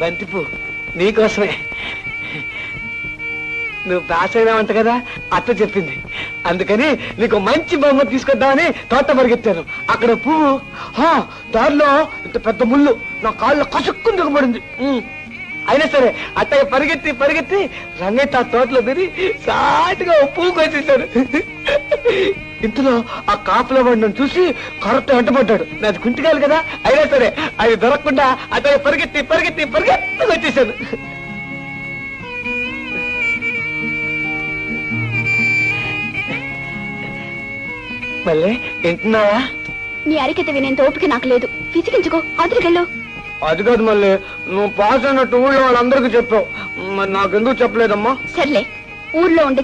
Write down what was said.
బంతిపూ నీకోసమే. నువ్వు పాస్ అయినావంట కదా, అత్త చెప్పింది. అందుకని నీకు మంచి బొమ్మ తీసుకొద్దామని తోట పరిగెత్తాను. అక్కడ పువ్వు, దారిలో ఇంత పెద్ద ముళ్ళు నా కాళ్ళు కసుక్కుని దిగబడింది. అయినా సరే అత్తయ్య పరిగెత్తి పరిగెత్తి రంగయ్య ఆ తోటలో తిరిగి సాటిగా పువ్వు కోసేశాడు. ఇంతలో ఆ కాపుల వాడు నన్ను చూసి కరెక్ట్ వెంటబడ్డాడు. నాది కుంటికాయలు కదా, అయినా సరే అది దొరకకుండా అత్తయ్య పరిగెత్తి పరిగెత్తి పరిగెత్తి వచ్చేసాను. మళ్ళీ వింటున్నావా? నీ అరికత వినేంత ఓపిక నాకు లేదు. విసిగించుకో, అదిరికెళ్ళు. అది కాదు మళ్ళీ, నువ్వు పాస్ అయినట్టు ఊళ్ళో వాళ్ళందరికీ చెప్పావు, మరి నాకెందుకు చెప్పలేదమ్మా? సర్లే, ఊర్లో ఉండే